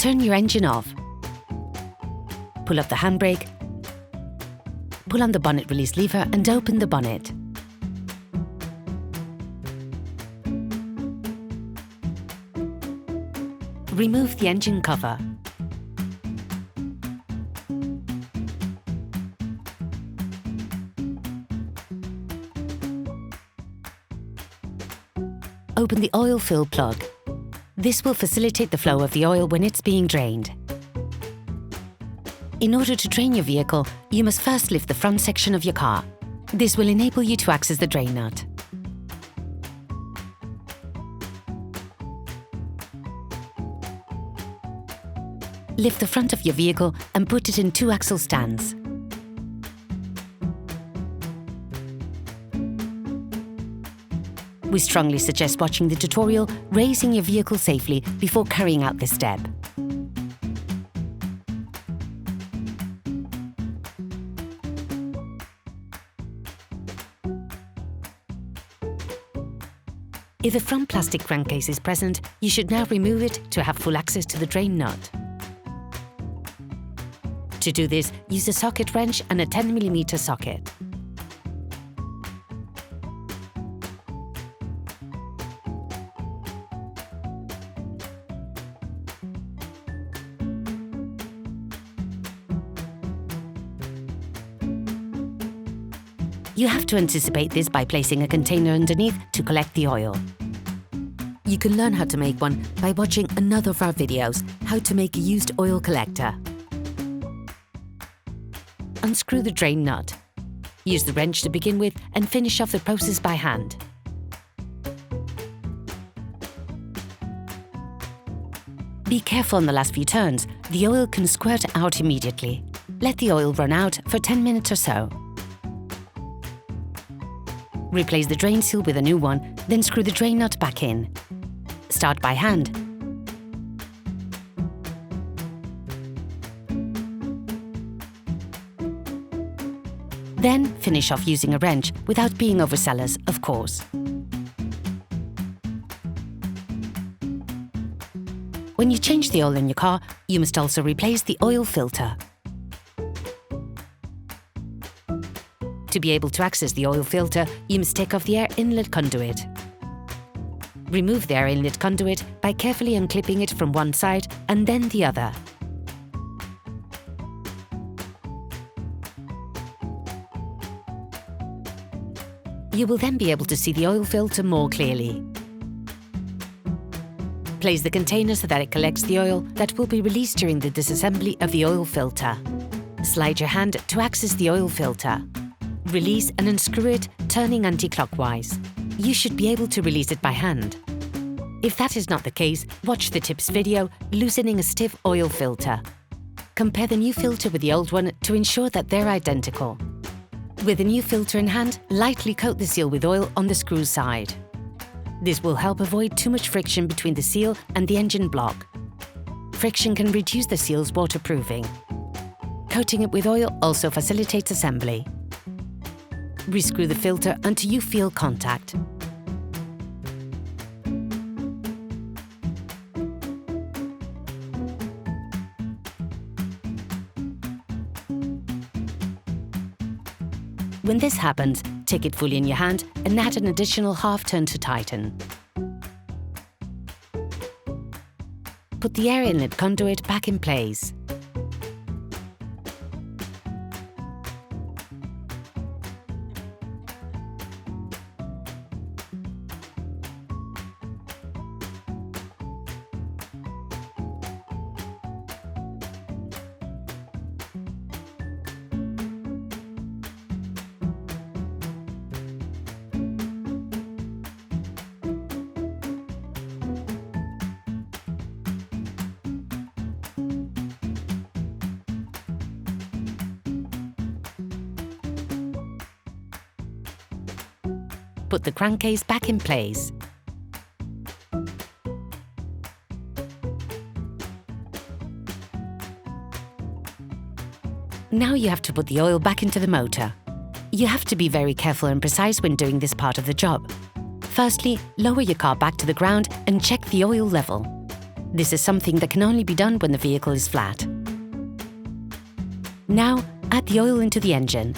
turn your engine off. Pull up the handbrake, pull on the bonnet release lever and open the bonnet. Remove the engine cover. Open the oil fill plug. This will facilitate the flow of the oil when it's being drained. In order to drain your vehicle, you must first lift the front section of your car. This will enable you to access the drain nut. Lift the front of your vehicle and put it in 2-axle stands. We strongly suggest watching the tutorial, raising your vehicle safely before carrying out this step. If the front plastic crankcase is present, you should now remove it to have full access to the drain nut. To do this, use a socket wrench and a 10mm socket. You have to anticipate this by placing a container underneath to collect the oil. You can learn how to make one by watching another of our videos, how to make a used oil collector. Unscrew the drain nut. Use the wrench to begin with and finish off the process by hand. Be careful on the last few turns, the oil can squirt out immediately. Let the oil run out for 10 minutes or so. Replace the drain seal with a new one, then screw the drain nut back in. Start by hand. Then finish off using a wrench without being overzealous, of course. When you change the oil in your car, you must also replace the oil filter. To be able to access the oil filter, you must take off the air inlet conduit. Remove the air inlet conduit by carefully unclipping it from one side and then the other. You will then be able to see the oil filter more clearly. Place the container so that it collects the oil that will be released during the disassembly of the oil filter. Slide your hand to access the oil filter. Release and unscrew it, turning anti-clockwise. You should be able to release it by hand. If that is not the case, watch the tips video, loosening a stiff oil filter. Compare the new filter with the old one to ensure that they're identical. With the new filter in hand, lightly coat the seal with oil on the screw side. This will help avoid too much friction between the seal and the engine block. Friction can reduce the seal's waterproofing. Coating it with oil also facilitates assembly. Rescrew the filter until you feel contact. When this happens, take it fully in your hand and add an additional half turn to tighten. Put the air inlet conduit back in place. Put the crankcase back in place. Now you have to put the oil back into the motor. You have to be very careful and precise when doing this part of the job. Firstly, lower your car back to the ground and check the oil level. This is something that can only be done when the vehicle is flat. Now, add the oil into the engine.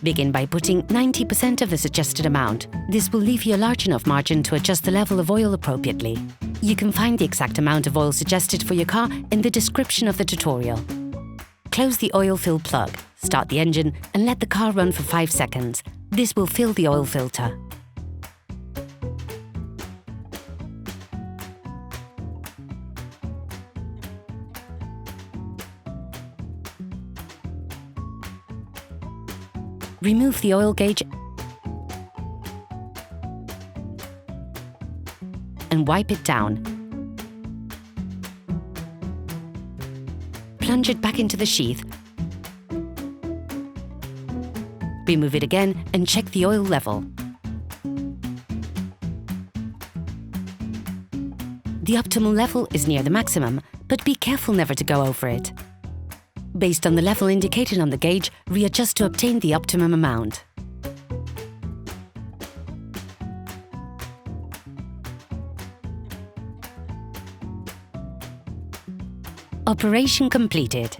Begin by putting 90% of the suggested amount. This will leave you a large enough margin to adjust the level of oil appropriately. You can find the exact amount of oil suggested for your car in the description of the tutorial. Close the oil fill plug, start the engine and let the car run for 5 seconds. This will fill the oil filter. Remove the oil gauge and wipe it down. Plunge it back into the sheath. Remove it again and check the oil level. The optimal level is near the maximum, but be careful never to go over it. Based on the level indicated on the gauge, readjust to obtain the optimum amount. Operation completed.